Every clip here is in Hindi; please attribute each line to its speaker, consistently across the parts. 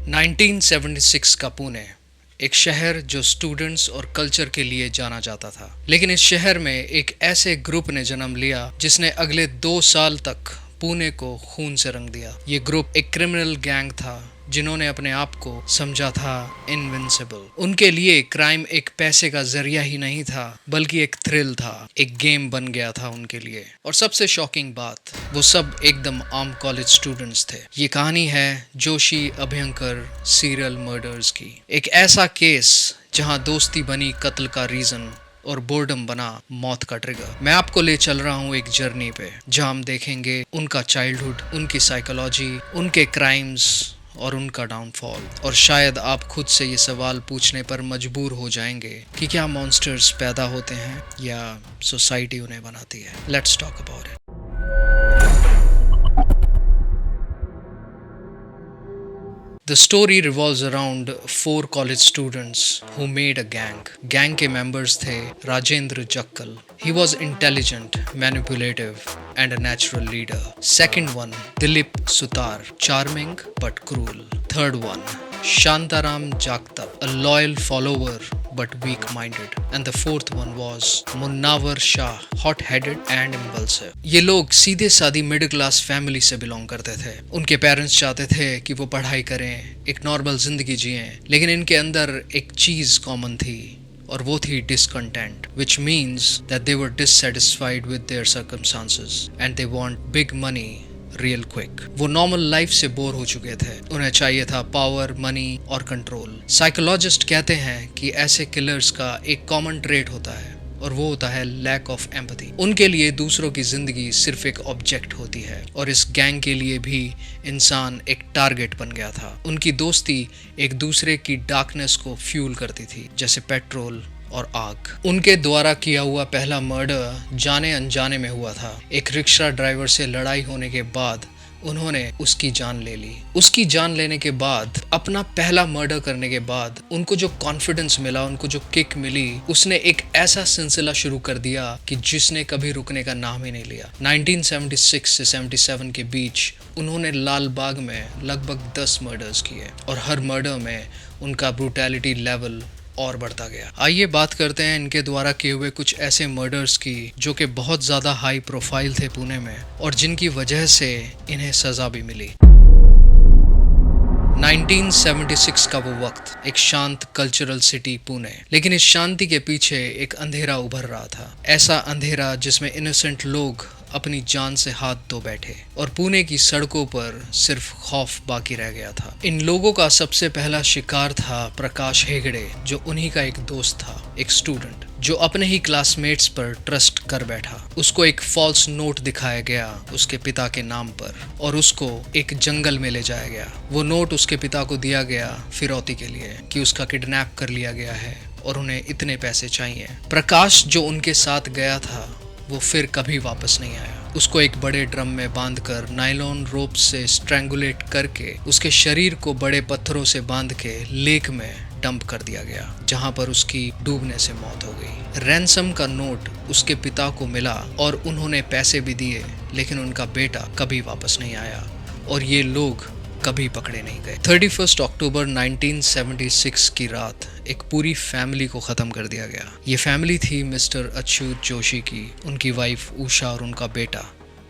Speaker 1: 1976 का पुणे, एक शहर जो स्टूडेंट्स और कल्चर के लिए जाना जाता था। लेकिन इस शहर में एक ऐसे ग्रुप ने जन्म लिया जिसने अगले 2 साल तक पुणे को खून से रंग दिया। ये ग्रुप एक क्रिमिनल गैंग था जिन्होंने अपने आप को समझा था इनविंसिबल। उनके लिए क्राइम एक पैसे का जरिया ही नहीं था, बल्कि एक थ्रिल था, एक गेम बन गया था उनके लिए। और सबसे शॉकिंग बात, वो सब एकदम आम कॉलेज स्टूडेंट्स थे। ये कहानी है जोशी अभयंकर सीरियल मर्डर्स की। एक ऐसा केस जहां दोस्ती बनी कत्ल का रीजन और बोर्डम बना मौत का ट्रिगर। मैं आपको ले चल रहा हूँ एक जर्नी पे, जहां हम देखेंगे उनका चाइल्डहुड, उनकी साइकोलॉजी, उनके क्राइम्स और उनका डाउनफॉल। और शायद आप खुद से ये सवाल पूछने पर मजबूर हो जाएंगे कि क्या मॉन्स्टर्स पैदा होते हैं या सोसाइटी उन्हें बनाती है। Let's talk about it. The story revolves around 4 college students who made a gang. Gang के members थे Rajendra Jakkal. He was intelligent, manipulative, and a natural leader. Second one, Dilip Sutar, charming but cruel. Third one, Shantaram Jagtap, a loyal follower but weak-minded. And the fourth one was Munawar Shah, hot-headed and impulsive. ये लोग सीधे सादी मिडिल क्लास फैमिली से बिलोंग करते थे। उनके पेरेंट्स चाहते थे कि वो पढ़ाई करें, एक नॉर्मल जिंदगी जिएं, लेकिन इनके अंदर एक चीज कॉमन थी और वो थी discontent, which means that they were dissatisfied with their circumstances and they want big money real quick. वो नॉर्मल लाइफ से बोर हो चुके थे, उन्हें चाहिए था पावर, मनी और कंट्रोल। साइकोलॉजिस्ट कहते हैं कि ऐसे किलर्स का एक कॉमन ट्रेट होता है और वो होता है लैक ऑफ एम्पैथी। उनके लिए दूसरों की जिंदगी सिर्फ एक ऑब्जेक्ट होती है और इस गैंग के लिए भी इंसान एक टारगेट बन गया था। उनकी दोस्ती एक दूसरे की डार्कनेस को फ्यूल करती थी, जैसे पेट्रोल और आग। उनके द्वारा किया हुआ पहला मर्डर जाने अनजाने में हुआ था। एक रिक्शा ड्राइवर से लड़ाई होने के बाद उन्होंने उसकी जान ले ली। उसकी जान लेने के बाद, अपना पहला मर्डर करने के बाद उनको जो कॉन्फिडेंस मिला, उनको जो किक मिली, उसने एक ऐसा सिलसिला शुरू कर दिया कि जिसने कभी रुकने का नाम ही नहीं लिया। 1976 से 77 के बीच उन्होंने लाल बाग में लगभग 10 मर्डर्स किए और हर मर्डर में उनका ब्रूटैलिटी लेवल और बढ़ता गया। आइए बात करते हैं इनके द्वारा किए हुए कुछ ऐसे मर्डर्स की जो कि बहुत ज़्यादा हाई प्रोफाइल थे पुणे में और जिनकी वजह से इन्हें सज़ा भी मिली। 1976 का वो वक्त, एक शांत कल्चरल सिटी पुणे, लेकिन इस शांति के पीछे एक अंधेरा उभर रहा था। ऐसा अंधेरा जिसमें इनोसेंट लोग अपनी जान से हाथ धो बैठे और पुणे की सड़कों पर सिर्फ खौफ बाकी रह गया था। इन लोगों का सबसे पहला शिकार था प्रकाश हेगड़े, जो उन्हीं का एक दोस्त था, एक स्टूडेंट जो अपने ही क्लासमेट्स पर ट्रस्ट कर बैठा। उसको एक फॉल्स नोट दिखाया गया उसके पिता के नाम पर और उसको एक जंगल में ले जाया गया। वो नोट उसके पिता को दिया गया फिरौती के लिए कि उसका किडनैप कर लिया गया है और उन्हें इतने पैसे चाहिए। प्रकाश जो उनके साथ गया था वो फिर कभी वापस नहीं आया। उसको एक बड़े ड्रम में बांधकर नायलॉन रोप से स्ट्रैंगुलेट करके उसके शरीर को बड़े पत्थरों से बांध के लेक में डंप कर दिया गया, जहां पर उसकी डूबने से मौत हो गई। रैंसम का नोट उसके पिता को मिला और उन्होंने पैसे भी दिए, लेकिन उनका बेटा कभी वापस नहीं आया और ये लोग कभी पकड़े नहीं गए। 31 अक्टूबर 1976 की रात एक पूरी फैमिली को ख़त्म कर दिया गया। ये फैमिली थी मिस्टर अच्युत जोशी की, उनकी वाइफ उषा और उनका बेटा।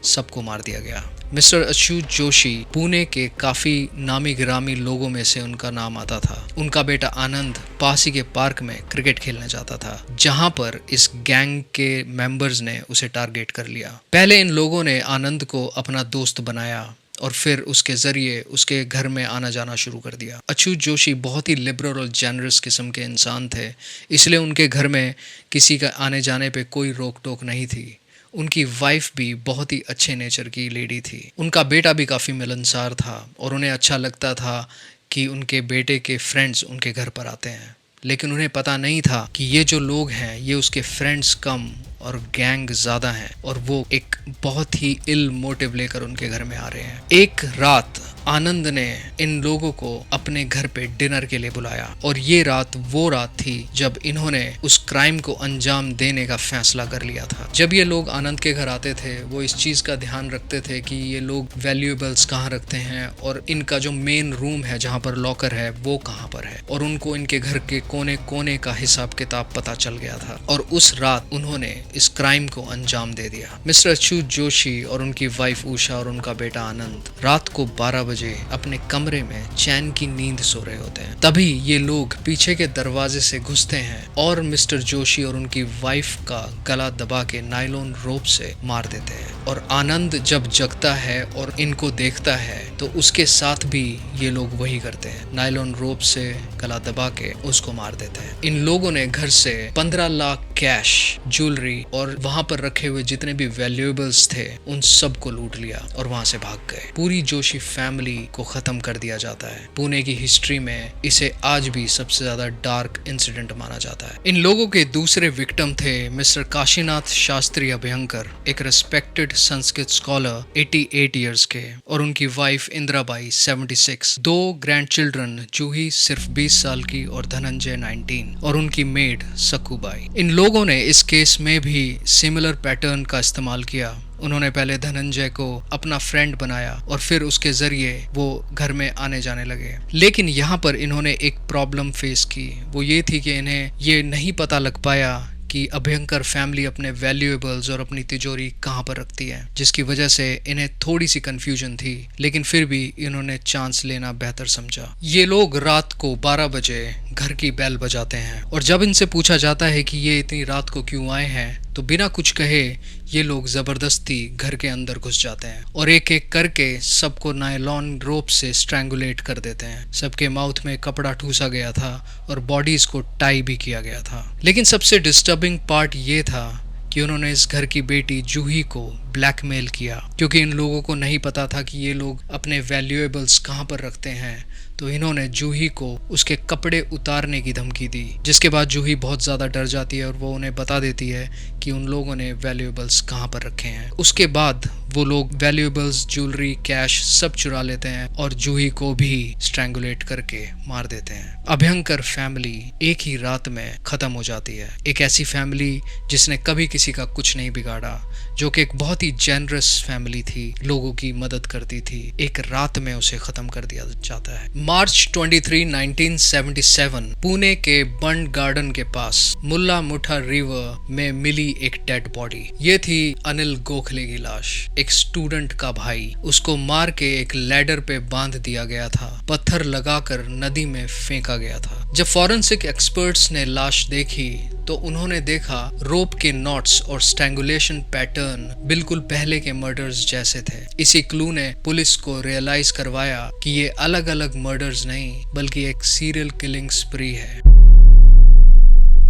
Speaker 1: सबको मार दिया गया। मिस्टर अच्युत जोशी पुणे के काफ़ी नामी गिरामी लोगों में से उनका नाम आता था। उनका बेटा आनंद पास ही के पार्क में क्रिकेट खेलने जाता था, जहां पर इस गैंग के मेंबर्स ने उसे टारगेट कर लिया। पहले इन लोगों ने आनंद को अपना दोस्त बनाया और फिर उसके जरिए उसके घर में आना जाना शुरू कर दिया। अच्युत जोशी बहुत ही लिबरल और जेनरस किस्म के इंसान थे, इसलिए उनके घर में किसी का आने जाने पे कोई रोक टोक नहीं थी। उनकी वाइफ भी बहुत ही अच्छे नेचर की लेडी थी। उनका बेटा भी काफ़ी मिलनसार था और उन्हें अच्छा लगता था कि उनके बेटे के फ्रेंड्स उनके घर पर आते हैं, लेकिन उन्हें पता नहीं था कि ये जो लोग हैं ये उसके फ्रेंड्स कम और गैंग ज़्यादा हैं और वो एक बहुत ही इल मोटिव लेकर उनके घर में आ रहे हैं। एक रात आनंद ने इन लोगों को अपने घर पे डिनर के लिए बुलाया और ये रात वो रात थी जब इन्होंने उस क्राइम को अंजाम देने का फैसला कर लिया था। जब ये लोग आनंद के घर आते थे वो इस चीज का ध्यान रखते थे कि ये लोग वैल्यूएबल्स कहाँ रखते हैं और इनका जो मेन रूम है जहाँ पर लॉकर है वो कहाँ पर है, और उनको इनके घर के कोने कोने का हिसाब किताब पता चल गया था और उस रात उन्होंने इस क्राइम को अंजाम दे दिया। मिस्टर अच्युत जोशी और उनकी वाइफ उषा और उनका बेटा आनंद रात को 12 बजे अपने कमरे में चैन की नींद सो रहे होते हैं। तभी ये लोग पीछे के दरवाजे से घुसते हैं और मिस्टर जोशी और उनकी वाइफ का गला दबा के नायलॉन रोप से मार देते हैं। और आनंद जब जगता है और इनको देखता है तो उसके साथ भी ये लोग वही करते हैं, नायलॉन रोप से गला दबा के उसको मार देते हैं। इन लोगों ने घर से 15 लाख कैश, ज्वेलरी और वहां पर रखे हुए जितने भी वैल्यूएबल्स थे उन सब को लूट लिया और वहां से भाग गए। पूरी जोशी फैमिली को खत्म कर दिया जाता है। पुणे की हिस्ट्री में इसे आज भी सबसे ज्यादा डार्क इंसिडेंट माना जाता है। इन लोगों के दूसरे विक्टिम थे मिस्टर काशीनाथ शास्त्री अभ्यंकर, एक रेस्पेक्टेड संस्कृत स्कॉलर 88 इयर्स के, और उनकी वाइफ इंदिराबाई 76, दो ग्रैंड चिल्ड्रन, जूही सिर्फ 20 साल की और धनंजय 19, और उनकी मेड सक्कूबाई। इन लोगों ने इस केस में भी सिमिलर पैटर्न का इस्तेमाल किया। उन्होंने पहले धनंजय को अपना फ्रेंड बनाया और फिर उसके जरिए वो घर में आने जाने लगे। लेकिन यहाँ पर इन्होंने एक प्रॉब्लम फेस की, वो ये थी कि इन्हें ये नहीं पता लग पाया कि अभ्यंकर फैमिली अपने वैल्यूएबल्स और अपनी तिजोरी कहाँ पर रखती है, जिसकी वजह से इन्हें थोड़ी सी कंफ्यूजन थी। लेकिन फिर भी इन्होंने चांस लेना बेहतर समझा। ये लोग रात को 12 बजे घर की बेल बजाते हैं और जब इनसे पूछा जाता है कि ये इतनी रात को क्यों आए हैं तो बिना कुछ कहे ये लोग जबरदस्ती घर के अंदर घुस जाते हैं और एक एक करके सबको नायलॉन रोप से स्ट्रैंगुलेट कर देते हैं। सबके माउथ में कपड़ा ठूसा गया था और बॉडीज को टाई भी किया गया था। लेकिन सबसे डिस्टर्बिंग पार्ट ये था कि उन्होंने इस घर की बेटी जूही को ब्लैकमेल किया, क्योंकि इन लोगों को नहीं पता था कि ये लोग अपने वैल्यूएबल्स कहाँ पर रखते हैं। तो इन्होंने जूही को उसके कपड़े उतारने की धमकी दी, जिसके बाद जूही बहुत ज़्यादा डर जाती है और वो उन्हें बता देती है कि उन लोगों ने वैल्यूएबल्स कहाँ पर रखे हैं। उसके बाद वो लोग वैल्यूएबल्स, ज्वेलरी, कैश सब चुरा लेते हैं और जूही को भी स्ट्रैंगुलेट करके मार देते हैं। अभ्यंकर फैमिली एक ही रात में खत्म हो जाती है। एक ऐसी फैमिली जिसने कभी किसी का कुछ नहीं बिगाड़ा, जो कि एक बहुत ही जेनरस फैमिली थी, लोगों की मदद करती थी, एक रात में उसे खत्म कर दिया जाता है। मार्च 23, 1977 पुणे के बंड गार्डन के पास मुल्ला मुठा रिवर में मिली एक डेड बॉडी। ये थी अनिल गोखले की लाश, एक स्टूडेंट का भाई। उसको मार के एक लैडर पे बांध दिया गया था, पत्थर लगाकर नदी में फेंका गया था। जब फॉरेंसिक एक्सपर्ट्स ने लाश देखी तो उन्होंने देखा रोप के नॉट्स और स्ट्रैंगुलेशन पैटर्न बिल्कुल पहले के मर्डर्स जैसे थे। इसी क्लू ने पुलिस को रियलाइज करवाया कि ये अलग अलग मर्डर्स नहीं बल्कि एक सीरियल किलिंग स्प्री है।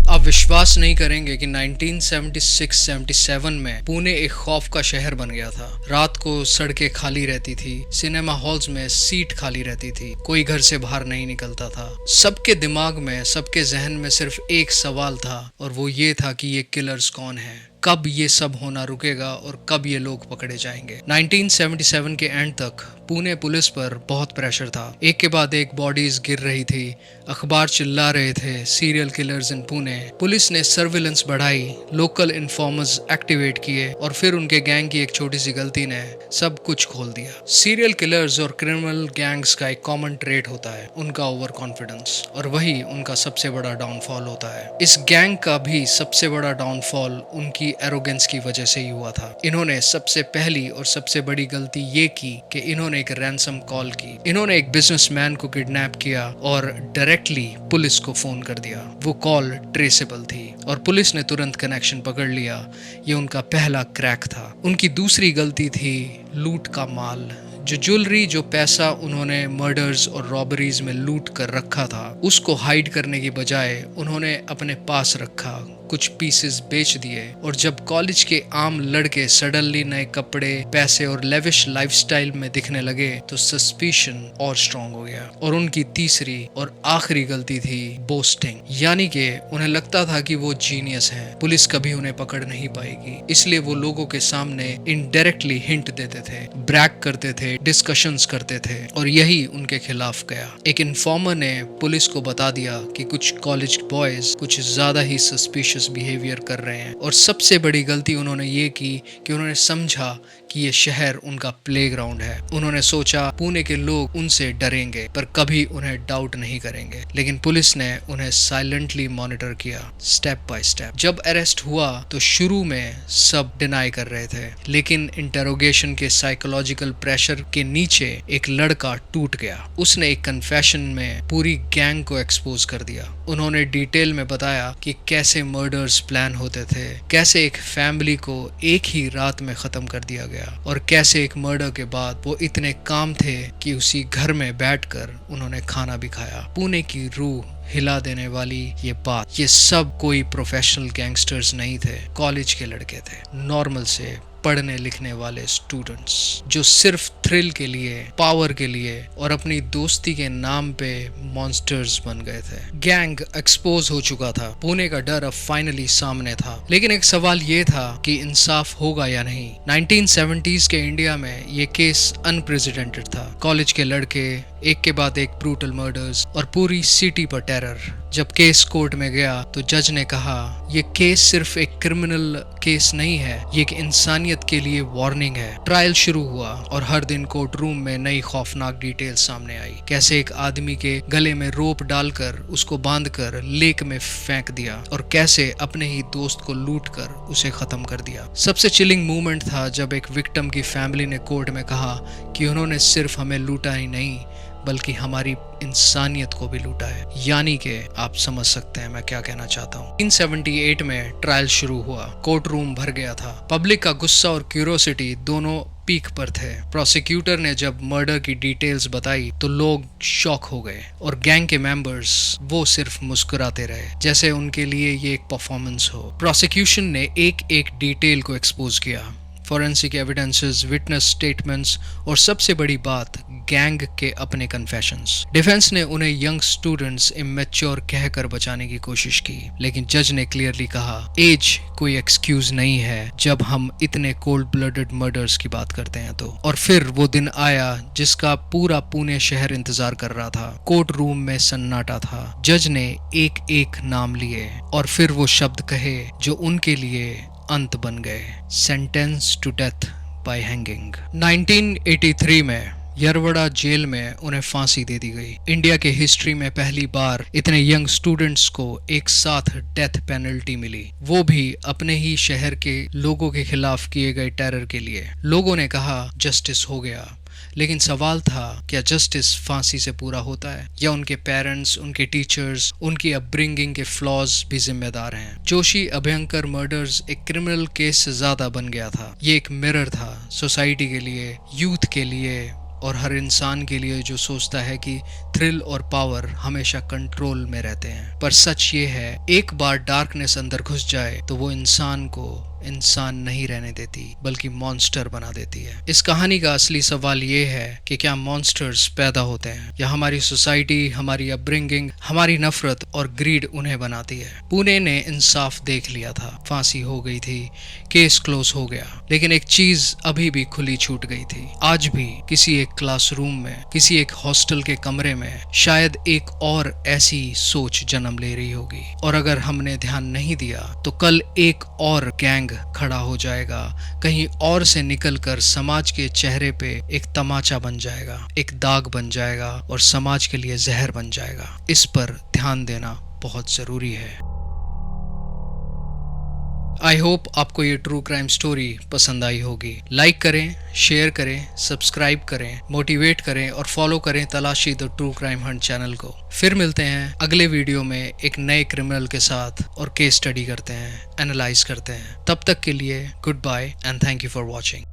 Speaker 1: आप विश्वास नहीं करेंगे कि 1976-77 में पुणे एक खौफ का शहर बन गया था। रात को सड़कें खाली रहती थी, सिनेमा हॉल्स में सीट खाली रहती थी, कोई घर से बाहर नहीं निकलता था। सबके दिमाग में, सबके जहन में सिर्फ एक सवाल था और वो ये था कि ये किलर्स कौन है, कब ये सब होना रुकेगा और कब ये लोग पकड़े जाएंगे। 1977 के एंड तक पुणे पुलिस पर बहुत प्रेशर था। एक के बाद एक बॉडीज गिर रही थी, अखबार चिल्ला रहे थे सीरियल किलर्स इन पुणे। पुलिस ने सर्विलेंस बढ़ाई, लोकल इन्फॉर्मर्स एक्टिवेट किए और फिर उनके गैंग की एक छोटी सी गलती ने सब कुछ खोल दिया। सीरियल किलर्स और क्रिमिनल गैंग्स का एक कॉमन ट्रेट होता है उनका ओवर कॉन्फिडेंस, और वही उनका सबसे बड़ा डाउनफॉल होता है। इस गैंग का भी सबसे बड़ा डाउनफॉल उनकी एरोगेंस की वजह से ही हुआ था। इन्होंने सबसे पहली और सबसे बड़ी गलती ये की कि इन्होंने एक रैंसम कॉल की। इन्होंने एक बिजनेसमैन को किडनैप किया और डायरेक्टली पुलिस को फोन कर दिया। वो कॉल ट्रेसेबल थी और पुलिस ने तुरंत कनेक्शन पकड़ लिया। ये उनका पहला क्रैक था। उनकी दूसरी गलती थी लूट का माल। जो ज्वेलरी, जो पैसा उन्होंने मर्डर्स और रॉबरीज में लूट कर रखा था, उसको हाइड करने की बजाय उन्होंने अपने पास रखा, कुछ पीसेस बेच दिए। और जब कॉलेज के आम लड़के सडनली नए कपड़े, पैसे और लेविश लाइफस्टाइल में दिखने लगे तो सस्पिशन और स्ट्रॉन्ग हो गया। और उनकी तीसरी और आखिरी गलती थी बोस्टिंग, यानी कि उन्हें लगता था कि वो जीनियस हैं, पुलिस कभी उन्हें पकड़ नहीं पाएगी, इसलिए वो लोगों के सामने इनडायरेक्टली हिंट देते थे, ब्रैग करते थे, डिस्कशंस करते थे और यही उनके खिलाफ गया। एक इन्फॉर्मर ने पुलिस को बता दिया कि कुछ कॉलेज बॉयज कुछ ज्यादा ही सस्पिशियस बिहेवियर कर रहे हैं, और सबसे बड़ी गलती उन्होंने ये की कि उन्होंने समझा कि ये शहर उनका प्लेग्राउंड है। उन्होंने सोचा पुणे के लोग उनसे डरेंगे पर कभी उन्हें डाउट नहीं करेंगे, लेकिन पुलिस ने उन्हें साइलेंटली मॉनिटर किया स्टेप बाय स्टेप। जब अरेस्ट हुआ तो शुरू में सब डिनाई कर रहे थे, लेकिन इंटेरोगेशन के साइकोलॉजिकल प्रेशर के नीचे एक लड़का टूट गया। उसने एक कन्फेशन में पूरी गैंग को एक्सपोज कर दिया। उन्होंने डिटेल में बताया कि कैसे मर्डर्स प्लान होते थे, कैसे एक फैमिली को एक ही रात में खत्म कर दिया गया, और कैसे एक मर्डर के बाद वो इतने काम थे कि उसी घर में बैठकर उन्होंने खाना भी खाया। पुणे की रूह हिला देने वाली ये बात, ये सब कोई प्रोफेशनल गैंगस्टर्स नहीं थे, कॉलेज के लड़के थे, नॉर्मल से पढ़ने लिखने वाले स्टूडेंट्स जो सिर्फ थ्रिल के लिए, पावर के लिए और अपनी दोस्ती के नाम पे मॉन्स्टर्स बन गए थे। गैंग एक्सपोज हो चुका था, पुणे का डर अब फाइनली सामने था, लेकिन एक सवाल ये था कि इंसाफ होगा या नहीं। 1970s के इंडिया में ये केस अनप्रेसिडेंटेड था। कॉलेज के लड़के, एक के बाद एक ब्रूटल मर्डर्स और पूरी सिटी पर टेरर। जब केस कोर्ट में गया तो जज ने कहा ये केस सिर्फ एक क्रिमिनल केस नहीं है, ये एक इंसानियत के लिए वार्निंग है। ट्रायल शुरू हुआ और हर दिन कोर्ट रूम में नई खौफनाक डिटेल्स सामने आई। कैसे एक आदमी के गले में रोप डालकर उसको बांधकर लेक में फेंक दिया, और कैसे अपने ही दोस्त को लूट कर उसे खत्म कर दिया। सबसे चिलिंग मोमेंट था जब एक विक्टिम की फैमिली ने कोर्ट में कहा कि उन्होंने सिर्फ हमें लूटा ही नहीं बल्कि हमारी इंसानियत को भी लूटा है। यानी कि आप समझ सकते हैं मैं क्या कहना चाहता हूँ। 1978 में ट्रायल शुरू हुआ, कोर्ट रूम भर गया था। पब्लिक का गुस्सा और क्यूरियोसिटी दोनों पीक पर थे। प्रोसिक्यूटर ने जब मर्डर की डिटेल्स बताई तो लोग शॉक हो गए, और गैंग के मेंबर्स वो सिर्फ मुस्कुराते रहे जैसे उनके लिए ये एक परफॉर्मेंस हो। प्रोसिक्यूशन ने एक एक डिटेल को एक्सपोज किया, फॉरेंसिक एविडेंसेस, विटनेस स्टेटमेंट्स और सबसे बड़ी बात गैंग के अपने कन्फेशंस। डिफेंस ने उन्हें यंग स्टूडेंट्स इमेच्योर कहकर बचाने की कोशिश की, लेकिन जज ने क्लियरली कहा एज कोई एक्सक्यूज नहीं है जब हम इतने कोल्ड ब्लडेड मर्डर्स की बात करते हैं तो। और फिर वो दिन आया जिसका पूरा पुणे शहर इंतजार कर रहा था। कोर्ट रूम में सन्नाटा था। जज ने एक एक नाम लिए और फिर वो शब्द कहे जो उनके लिए अंत बन गए, sentence to death by hanging. 1983 में यरवड़ा जेल में उन्हें फांसी दे दी गई। इंडिया के हिस्ट्री में पहली बार इतने यंग स्टूडेंट्स को एक साथ डेथ पेनल्टी मिली, वो भी अपने ही शहर के लोगों के खिलाफ किए गए टेरर के लिए। लोगों ने कहा जस्टिस हो गया, लेकिन सवाल था क्या जस्टिस फांसी से पूरा होता है, या उनके पेरेंट्स, उनके टीचर्स, उनकी अपब्रिंगिंग के फ्लॉज भी जिम्मेदार हैं। जोशी अभयंकर मर्डर्स एक क्रिमिनल केस से ज्यादा बन गया था। ये एक मिरर था सोसाइटी के लिए, यूथ के लिए और हर इंसान के लिए जो सोचता है कि थ्रिल और पावर हमेशा कंट्रोल में रहते हैं। पर सच ये है, एक बार डार्कनेस अंदर घुस जाए तो वो इंसान को इंसान नहीं रहने देती बल्कि मॉन्स्टर बना देती है। इस कहानी का असली सवाल ये है कि क्या मॉन्स्टर्स पैदा होते हैं या हमारी सोसाइटी, हमारी अपब्रिंगिंग, हमारी नफरत और ग्रीड उन्हें बनाती है। पुणे ने इंसाफ देख लिया था, फांसी हो गई थी, केस क्लोज हो गया, लेकिन एक चीज अभी भी खुली छूट गई थी। आज भी किसी एक क्लासरूम में, किसी एक हॉस्टल के कमरे में शायद एक और ऐसी सोच जन्म ले रही होगी, और अगर हमने ध्यान नहीं दिया तो कल एक और गैंग खड़ा हो जाएगा, कहीं और से निकलकर समाज के चेहरे पे एक तमाचा बन जाएगा, एक दाग बन जाएगा और समाज के लिए जहर बन जाएगा। इस पर ध्यान देना बहुत जरूरी है। आई होप आपको ये ट्रू क्राइम स्टोरी पसंद आई होगी। लाइक करें, शेयर करें, सब्सक्राइब करें, मोटिवेट करें और फॉलो करें तलाशी the true crime Hunt channel को। फिर मिलते हैं अगले वीडियो में एक नए क्रिमिनल के साथ और केस स्टडी करते हैं, एनालाइज करते हैं। तब तक के लिए goodbye and thank you for watching.